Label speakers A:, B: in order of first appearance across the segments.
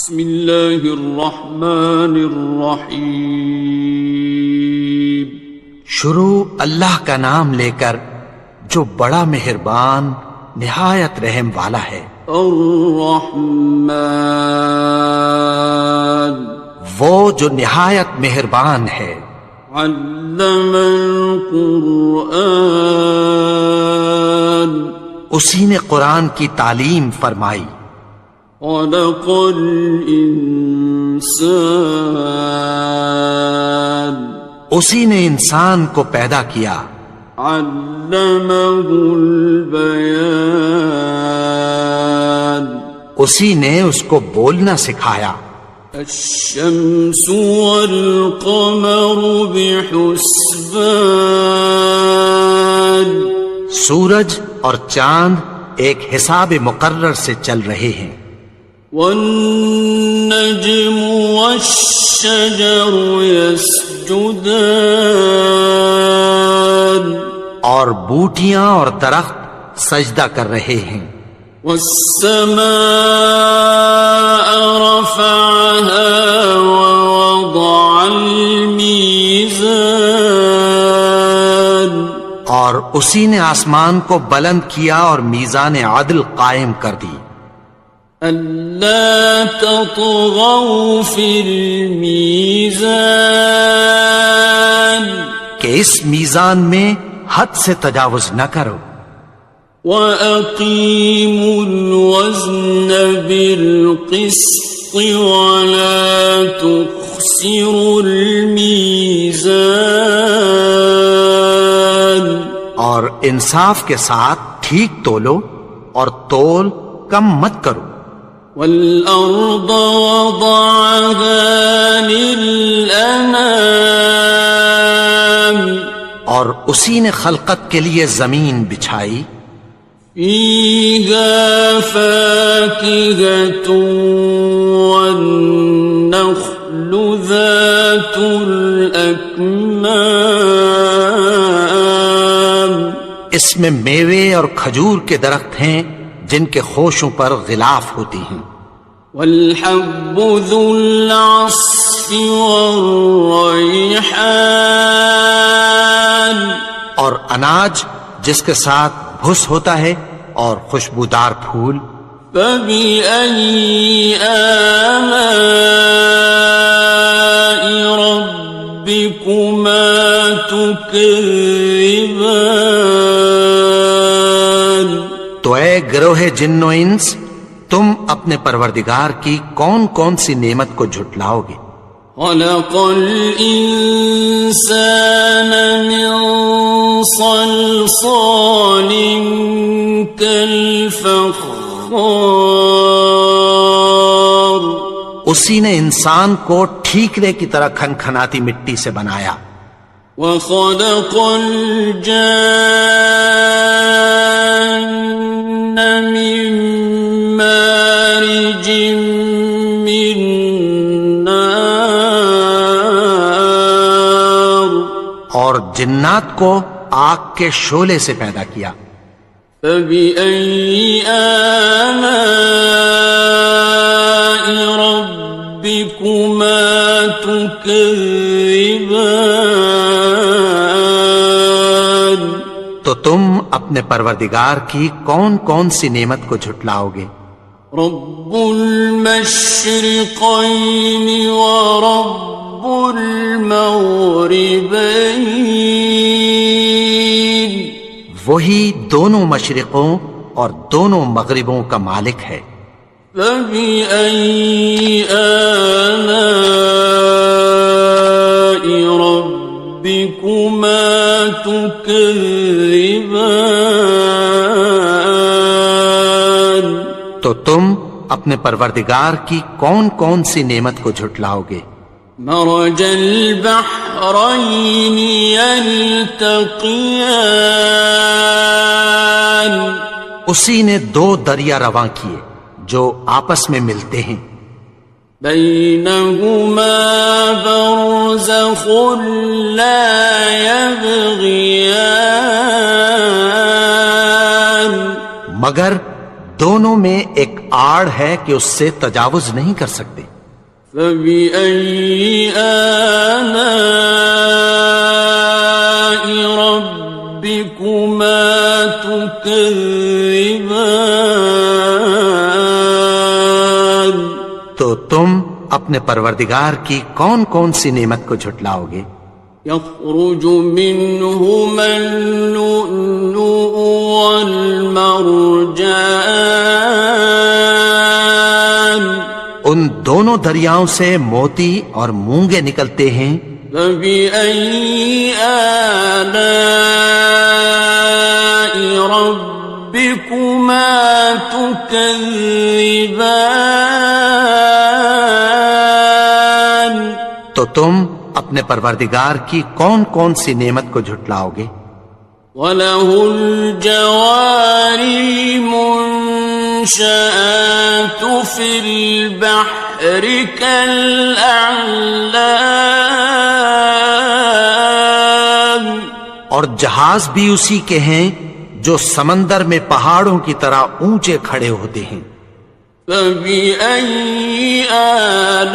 A: بسم اللہ الرحمن الرحیم۔
B: شروع اللہ کا نام لے کر جو بڑا مہربان نہایت رحم والا ہے۔
A: الرحمن،
B: وہ جو نہایت مہربان ہے۔
A: علم القرآن،
B: اسی نے قرآن کی تعلیم فرمائی۔
A: خلق الانسان،
B: اسی نے انسان کو پیدا کیا۔
A: علمہ البیان،
B: اسی نے اس کو بولنا سکھایا۔
A: الشمس والقمر بحسبان،
B: سورج اور چاند ایک حساب مقرر سے چل رہے ہیں۔
A: والنجم والشجر يسجدان،
B: اور بوٹیاں اور درخت سجدہ کر رہے ہیں۔
A: والسماء رفعها ووضع الميزان،
B: اور اسی نے آسمان کو بلند کیا اور میزان عدل قائم کر دی۔
A: ألا تطغوا في الميزان،
B: کہ اس میزان میں حد سے تجاوز نہ کرو۔
A: وَأَقِيمُوا الْوَزْنَ بِالْقِسْطِ وَلَا تُخْسِرُوا الْمِيزَانَ،
B: اور انصاف کے ساتھ ٹھیک تولو اور تول کم مت کرو۔
A: وَالْأَرْضَ وَضَعَهَا لِلْأَنَامِ،
B: اور اسی نے خلقت کے لیے زمین بچھائی۔
A: فِيهَا فَاكِهَةٌ وَالنَّخْلُ ذَاتُ الْأَكْمَامِ،
B: اس میں میوے اور کھجور کے درخت ہیں جن کے خوشوں پر غلاف ہوتی ہیں۔
A: وَالْحَبُّ ذُو الْعَصْفِ وَالرَّيْحَانِ،
B: اور اناج جس کے ساتھ بھس ہوتا ہے اور خوشبودار پھول۔
A: فَبِأَيِّ آلَاءِ رَبِّكُمَا تُكَذِّبَانِ،
B: تو اے گروہ جن و انس، تم اپنے پروردگار کی کون کون سی نعمت کو جھٹلاؤ گے؟
A: خَلَقَ الْإِنسَانَ مِنْ صَلْصَالٍ كَالْفَخَّارِ،
B: اسی نے انسان کو ٹھیکرے کی طرح کھنکھناتی مٹی سے بنایا۔
A: وَخَلَقَ الْجَانَّ مِن مَّارِجٍ مِّن نَّارٍ،
B: اور جنات کو آگ کے شعلے سے پیدا کیا۔
A: فَبِأَيِّ آلَاءِ رَبِّكُمَا تُكَذِّبَانِ،
B: تو تم اپنے پروردگار کی کون کون سی نعمت کو جھٹلاؤ گے؟
A: رب المشرقین ورب المغربین،
B: وہی دونوں مشرقوں اور دونوں مغربوں کا مالک ہے۔
A: فَبِأَيِّ آلَاءِ رَبِّكُمَا تُكَذِّبَانِ،
B: تو تم اپنے پروردگار کی کون کون سی نعمت کو جھٹلاؤ گے؟
A: مرج البحرین یلتقیان،
B: اسی نے دو دریا رواں کیے جو آپس میں ملتے ہیں۔
A: بینہما برزخ لا یبغیان،
B: مگر دونوں میں ایک آڑ ہے کہ اس سے تجاوز نہیں کر سکتے۔
A: فبأي آلاء ربكما تكذبان؟
B: تو تم اپنے پروردگار کی کون کون سی نعمت کو جھٹلاؤ گے؟
A: يخرج منهما اللؤلؤ والمرجان،
B: ان دونوں دریاؤں سے موتی اور مونگے نکلتے ہیں۔
A: فبأي آلاء ربكما تكذبان؟
B: تو تم اپنے پروردگار کی کون کون سی نعمت کو جھٹلاؤ گے؟
A: وَلَهُ الْجَوَارِ الْمُنشَآتُ فِي الْبَحْرِ كَالْأَعْلَامِ،
B: اور جہاز بھی اسی کے ہیں جو سمندر میں پہاڑوں کی طرح اونچے کھڑے ہوتے ہیں۔
A: فَبِأَيِّ آلَاءِ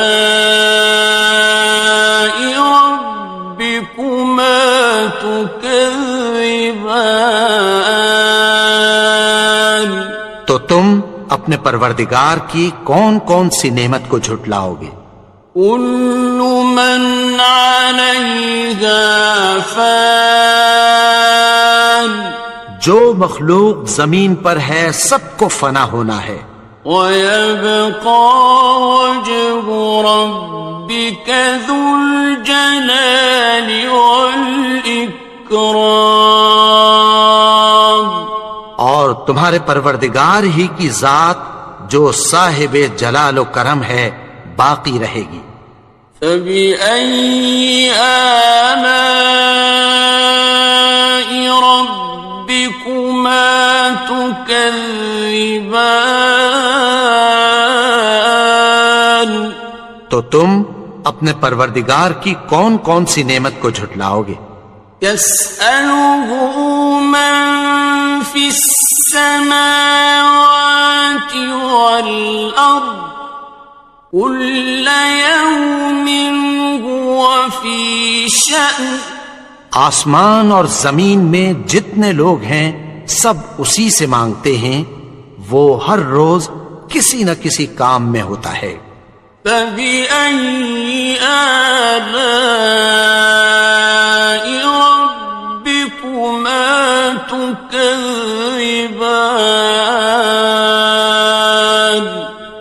A: رَبِّكُمَا تُكَذِّبَانِ؟
B: تو تم اپنے پروردگار کی کون کون سی نعمت کو جھٹلاؤ گے؟
A: كُلُّ مَنْ عَلَيْهَا فَانٍ،
B: جو مخلوق زمین پر ہے سب کو فنا ہونا ہے۔
A: وَيَبْقَى وَجْهُ رَبِّكَ ذُو الْجَلَالِ وَالْإِكْرَامِ،
B: اور تمہارے پروردگار ہی کی ذات جو صاحب جلال و کرم ہے باقی رہے گی۔
A: فَبِأَيِّ آلَاءِ رَبِّكُمَا تُكَذِّبَانِ؟
B: تو تم اپنے پروردگار کی کون کون سی نعمت کو جھٹلاؤ گے؟
A: يَسْأَلُهُ مَن فِي السَّمَاوَاتِ وَالْأَرْضِ كُلَّ يَوْمٍ هُوَ فِي شَأْنٍ،
B: آسمان اور زمین میں جتنے لوگ ہیں سب اسی سے مانگتے ہیں، وہ ہر روز کسی نہ کسی کام میں ہوتا ہے۔
A: فَبِأَيِّ آلَاءِ رَبِّكُمَا تُكَذِّبَانِ؟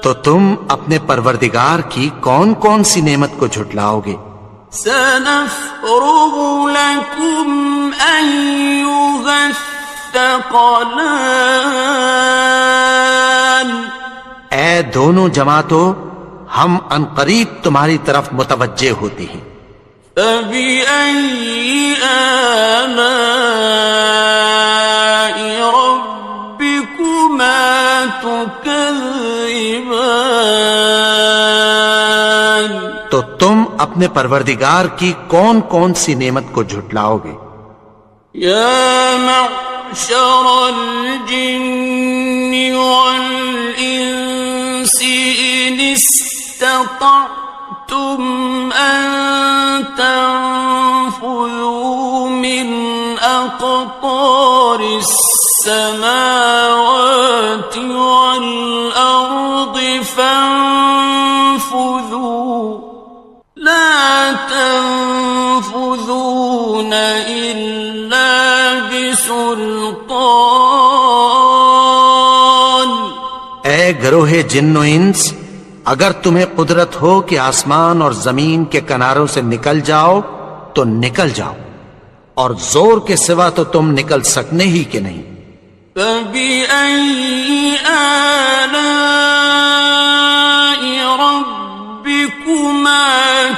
B: تو تم اپنے پروردگار کی کون کون سی نعمت کو جھٹلاؤ گے؟
A: سَنَفْرُغُ لَكُمْ أَيُّهَ الثَّقَلَانِ،
B: اے دونوں جماعتوں، ہم عنقریب تمہاری طرف متوجہ ہوتے ہیں۔
A: فَبِأَيِّ آلَاءِ رَبِّكُمَا تُكَذِّبَانِ؟
B: تو تم اپنے پروردگار کی کون کون سی نعمت کو جھٹلاؤ گے؟
A: يَا مَعْشَرَ الْجِنِّ وَالْإِنسِ إِنِ اسْتَطَعْتُمْ أَن تَنفُذُوا مِنْ أَقْطَارِ السَّمَاوَاتِ وَالْأَرْضِ فَانفُذُوا لَا تَنفُذُونَ إِلَّا بِسُلْطَانٍ۔
B: اے گروہ جن و انس، اگر تمہیں قدرت ہو کہ آسمان اور زمین کے کناروں سے نکل جاؤ تو نکل جاؤ، اور زور کے سوا تو تم نکل سکنے ہی کہ نہیں۔
A: فَبِأَيِّ آلَاءِ رَبِّكُمَا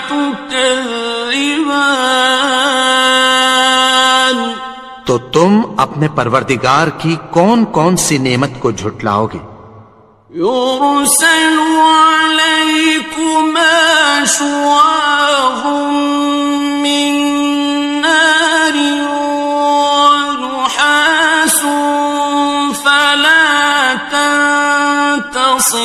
A: تُكَذِّبَانِ؟
B: تو تم اپنے پروردگار کی کون کون سی نعمت کو جھٹلاؤ گے؟
A: يُرْسَلُ عَلَيْكُمَا شُوَاظٌ مِّن نَّارٍ وَنُحَاسٌ فَلَا تَنتَصِرَانِ؟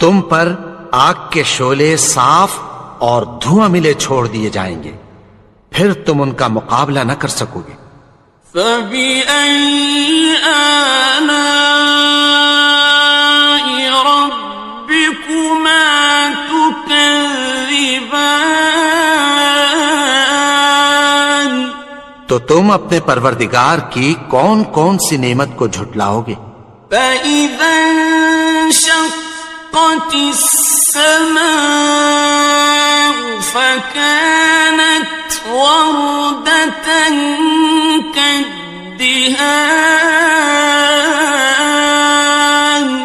B: تم پر آگ کے شعلے صاف اور دھواں ملے چھوڑ دیے جائیں گے، پھر تم ان کا مقابلہ نہ کر سکو گے۔
A: فَبِأَيِّ آلَاءِ رَبِّكُمَا تُكَذِّبَانِ؟
B: تو تم اپنے پروردگار کی کون کون سی نعمت کو جھٹلاؤ گے؟
A: فَإِذَا انشَقَّتِ السَّمَاءُ فَكَانَتْ وَرْدَةً كَالدِّهَانِ،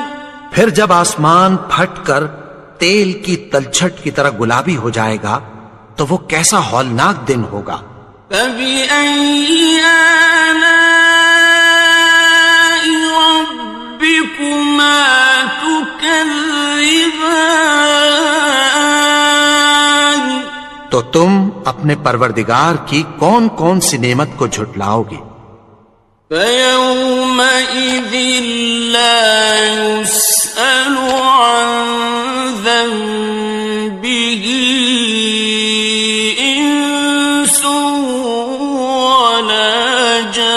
B: پھر جب آسمان پھٹ کر تیل کی تلچھٹ کی طرح گلابی ہو جائے گا تو وہ کیسا ہولناک دن ہوگا۔
A: فَبِأَيِّ آلَاءِ رَبِّكُمَا تُكَذِّبَانِ؟
B: تو تم اپنے پروردگار کی کون کون سی نعمت کو جھٹلاؤ گے؟
A: فَيَوْمَئِذٍ لَا يُسْأَلُ عَنْ ذَنبِهِ إِنسٌ وَلَا جَانٌ۔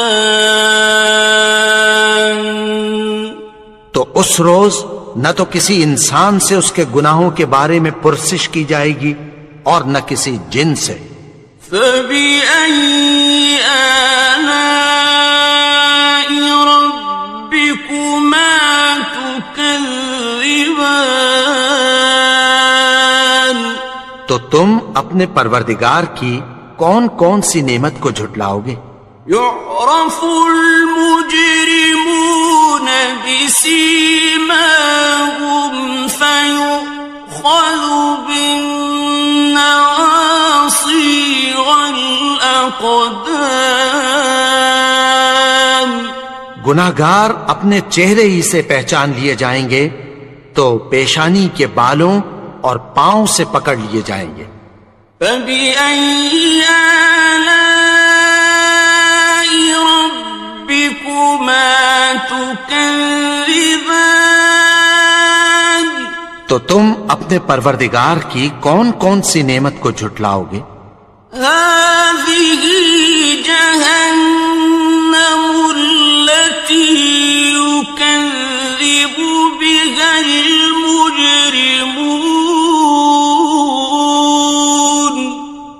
B: تو اس روز نہ تو کسی انسان سے اس کے گناہوں کے بارے میں پرسش کی جائے گی اور نہ کسی جن سے۔
A: فَبِأَيِّ آلَاءِ رَبِّكُمَا تُكَذِّبَانِ؟
B: تو تم اپنے پروردگار کی کون کون سی نعمت کو جھٹلاؤ گے؟
A: يُعْرَفُ الْمُجْرِمُونَ بِسِيمَاهُمْ فَيُؤْخَذُ بِالنَّوَاصِي وَالْأَقْدَامِ۔
B: گناہگار اپنے چہرے ہی سے پہچان لیے جائیں گے تو پیشانی کے بالوں اور پاؤں سے پکڑ لیے جائیں گے۔
A: فَبِأَيِّ آلَاءِ رَبِّكُمَا تُكَذِّبَانِ؟
B: تو تم اپنے پروردگار کی کون کون سی نعمت کو جھٹلاؤ گے؟
A: هَٰذِهِ جَهَنَّمُ الَّتِي يُكَذِّبُ بِهَا الْمُجْرِمُونَ۔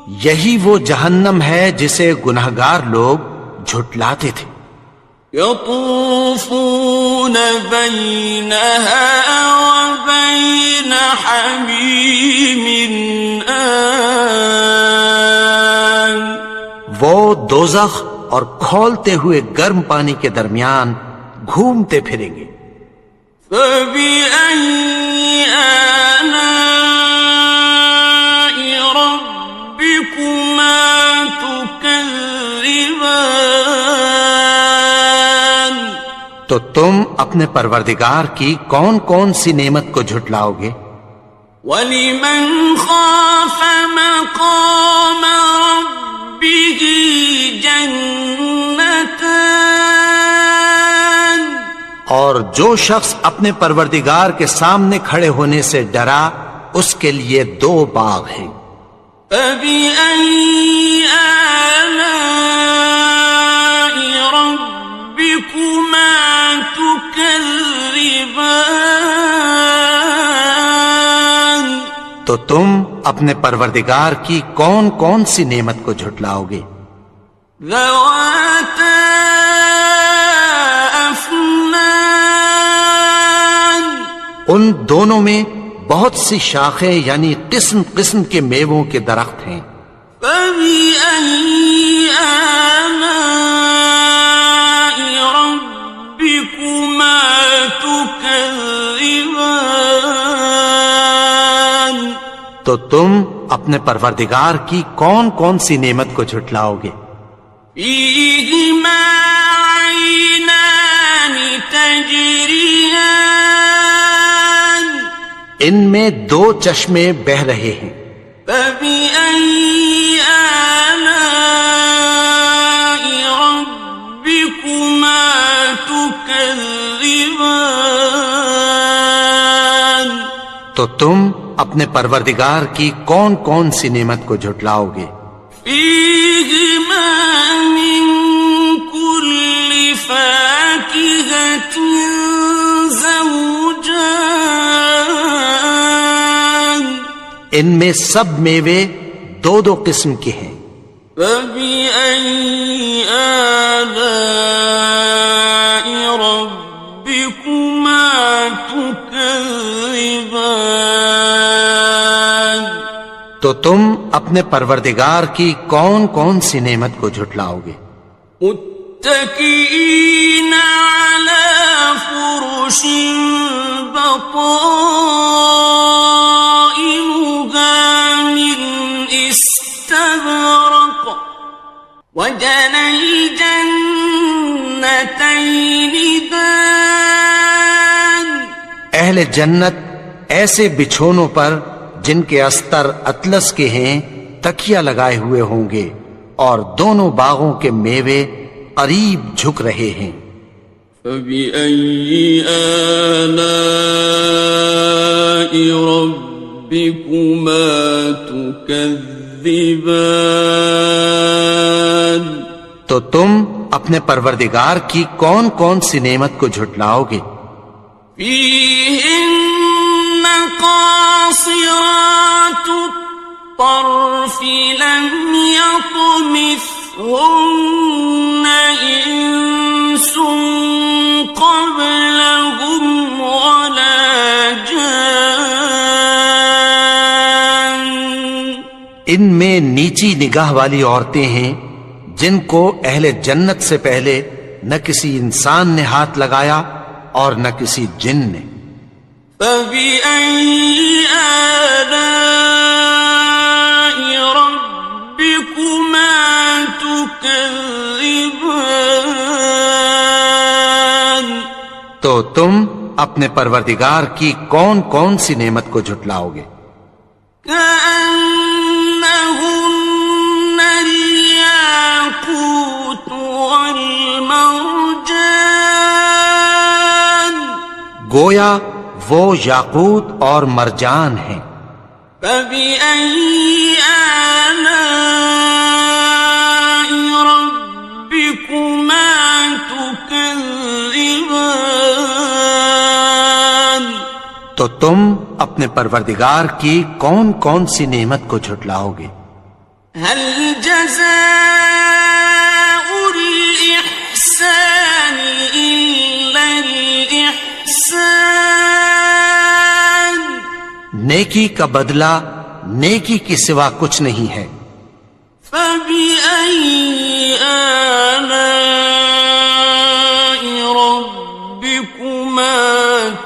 B: یہی وہ جہنم ہے جسے گناہگار لوگ جھٹلاتے تھے۔
A: يَطُوفُونَ بَيْنَهَا وَبَيْنَ حَمِيمٍ آنٍ۔
B: وہ دوزخ اور کھولتے ہوئے گرم پانی کے درمیان گھومتے پھریں گے۔
A: فَبِأَيِّ آلَاءِ رَبِّكُمَا تُكَذِّبَانِ؟
B: تو تم اپنے پروردگار کی کون کون سی نعمت کو جھٹلاؤ گے؟
A: وَلِمَنْ خَافَ مَقَامَ رَبِّهِ جَنَّتَانِ؟
B: اور جو شخص اپنے پروردگار کے سامنے کھڑے ہونے سے ڈرا اس کے لیے دو باغ ہیں۔
A: فَبِأَيِّ آلَاءِ رَبِّكُمَا تُكَذِّبَانِ؟
B: تو تم اپنے پروردگار کی کون کون سی نعمت کو جھٹلاؤ گے؟
A: ذَوَاتَا أَفْنَانٍ؟
B: ان دونوں میں بہت سی شاخیں یعنی قسم قسم کے میووں کے درخت ہیں۔
A: فَبِأَيِّ آلَاءِ رَبِّكُمَا تُكَذِّبَانِ؟
B: تو تم اپنے پروردگار کی کون کون سی نعمت کو جھٹلاؤ گے؟
A: فِيهِمَا عَيْنَانِ تَجْرِيَانِ؟
B: ان میں دو چشمے بہ رہے ہیں۔
A: فَبِأَيِّ آلَاءِ رَبِّكُمَا تُكَذِّبَانِ؟
B: تو تم اپنے پروردگار کی کون کون سی نعمت کو جھٹلاؤ گے؟
A: فیہما من کل فاکہۃ زوجان،
B: ان میں سب میوے دو دو قسم کے ہیں۔
A: فبأي آلاء ربكما تكذبان،
B: تو تم اپنے پروردگار کی کون کون سی نعمت کو جھٹلاؤ گے؟
A: متكئين على فرش بطائنها من استبرق، وجنى الجنتين دان،
B: اہل جنت ایسے بچھونوں پر جن کے استر اطلس کے ہیں تکیہ لگائے ہوئے ہوں گے، اور دونوں باغوں کے میوے قریب جھک رہے ہیں۔
A: فبأي آلاء ربكما تكذبان،
B: تو تم اپنے پروردگار کی کون کون سی نعمت کو جھٹلاؤ گے؟
A: فيهن قاصرات الطرف لم يطمثهن إنس قبلهم ولا جان،
B: ان میں نیچی نگاہ والی عورتیں ہیں جن کو اہل جنت سے پہلے نہ کسی انسان نے ہاتھ لگایا اور نہ کسی جن نے۔
A: فبأي آلاء ربكما تكذبان،
B: تو تم اپنے پروردگار کی کون کون سی نعمت کو جھٹلاؤ گے؟
A: كأنهن الياقوت والمرجان،
B: گویا وہ یاقوت اور مرجان ہیں۔
A: فبأي آلاء ربكما تكذبان،
B: تو تم اپنے پروردگار کی کون کون سی نعمت کو جھٹلاؤ گے؟
A: هل جزاء الإحسان إلا الإحسان،
B: نیکی کا بدلہ نیکی کے سوا کچھ نہیں ہے۔
A: فبأي آلاء ربكما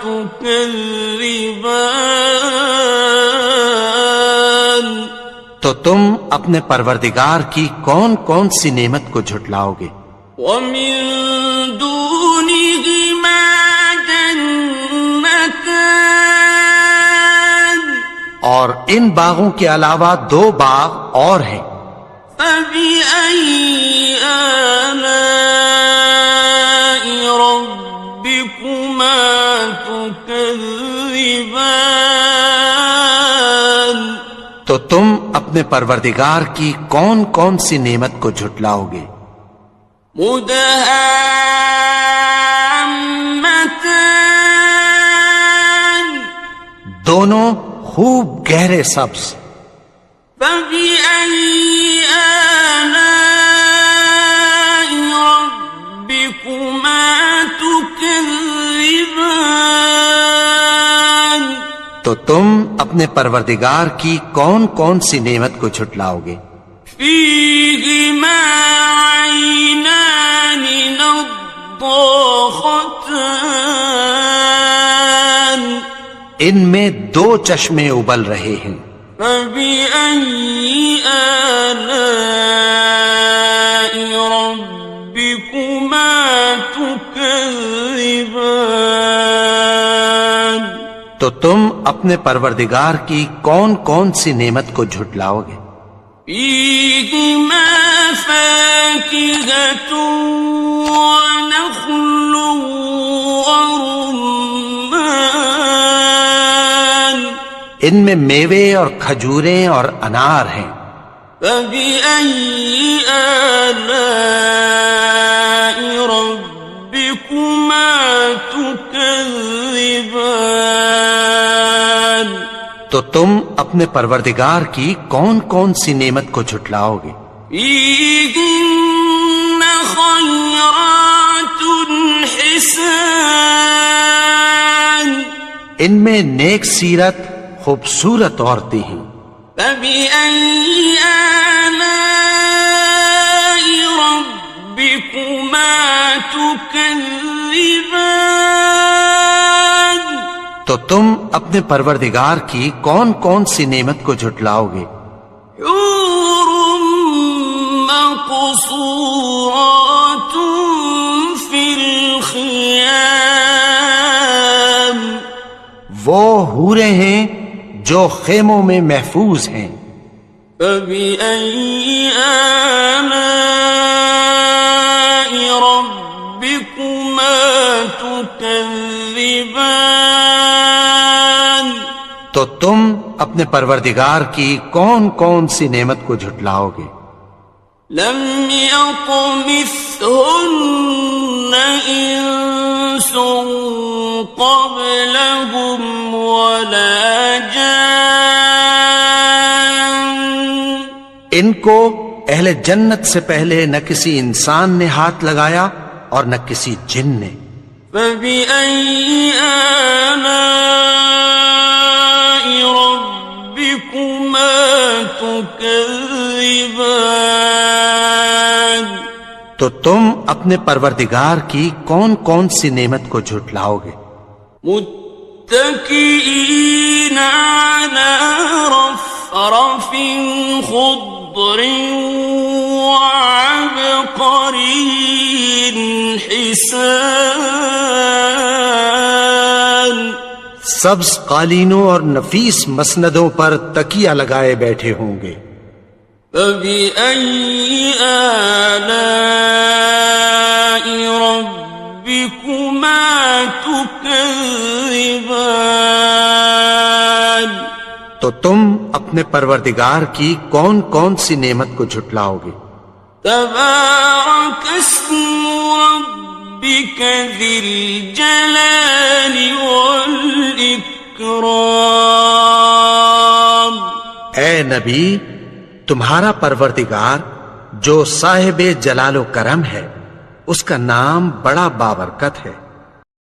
A: تكذبان،
B: تو تم اپنے پروردگار کی کون کون سی نعمت کو جھٹلاؤ گے؟
A: ومن دونهما جنتان،
B: اور ان باغوں کے علاوہ دو باغ اور ہیں۔
A: فبأي آلاء ربكما تكذبان،
B: تو تم اپنے پروردگار کی کون کون سی نعمت کو جھٹلاؤ گے؟
A: مدهامتان،
B: دونوں خوب گہرے سبز۔
A: فبأي آلاء ربكما تكذبان،
B: تو تم اپنے پروردگار کی کون کون سی نعمت کو جھٹلاؤ گے؟
A: فيهما عينان نضاختان،
B: ان میں دو چشمے ابل رہے ہیں۔
A: فبأي آلاء ربكما تكذبان،
B: تو تم اپنے پروردگار کی کون کون سی نعمت کو جھٹلاؤ گے؟
A: فيهما فاكهة ونخل ورمان،
B: ان میں میوے اور کھجوریں اور انار ہیں۔
A: فبأي آلاء ربكما تكذبان؟
B: تو تم اپنے پروردگار کی کون کون سی نعمت کو جھٹلاؤ گے؟
A: فيهن خيرات حسان،
B: ان میں نیک سیرت خوبصورت عورتیں ہیں۔
A: فبأي آلاء ربكما تكذبان؟
B: تو تم اپنے پروردگار کی کون کون سی نعمت کو جھٹلاؤ گے؟
A: حور مقصورات في الخيام،
B: وہ حوریں ہیں جو خیموں میں محفوظ ہیں۔
A: فبأي آلاء ربكما تكذبان؟
B: تو تم اپنے پروردگار کی کون کون سی نعمت کو جھٹلاؤ گے؟
A: لم يطمثهن إنس قبلهم ولا جان،
B: ان کو اہل جنت سے پہلے نہ کسی انسان نے ہاتھ لگایا اور نہ کسی جن نے۔
A: فبأي آلاء ربكما تكذبان؟
B: تو تم اپنے پروردگار کی کون کون سی نعمت کو جھٹلاؤ گے؟
A: متكئين على رفرف خضر وعبقري حسان،
B: سبز قالینوں اور نفیس مسندوں پر تکیہ لگائے بیٹھے ہوں گے۔
A: فبأي آلاء ربكما تكذبان؟
B: تو تم اپنے پروردگار کی کون کون سی نعمت کو جھٹلاؤ گے؟
A: تبارك اسم ربك ذي الجلال والإكرام۔
B: اے نبی، تمہارا پروردگار جو صاحب جلال و کرم ہے، اس کا نام بڑا بابرکت ہے۔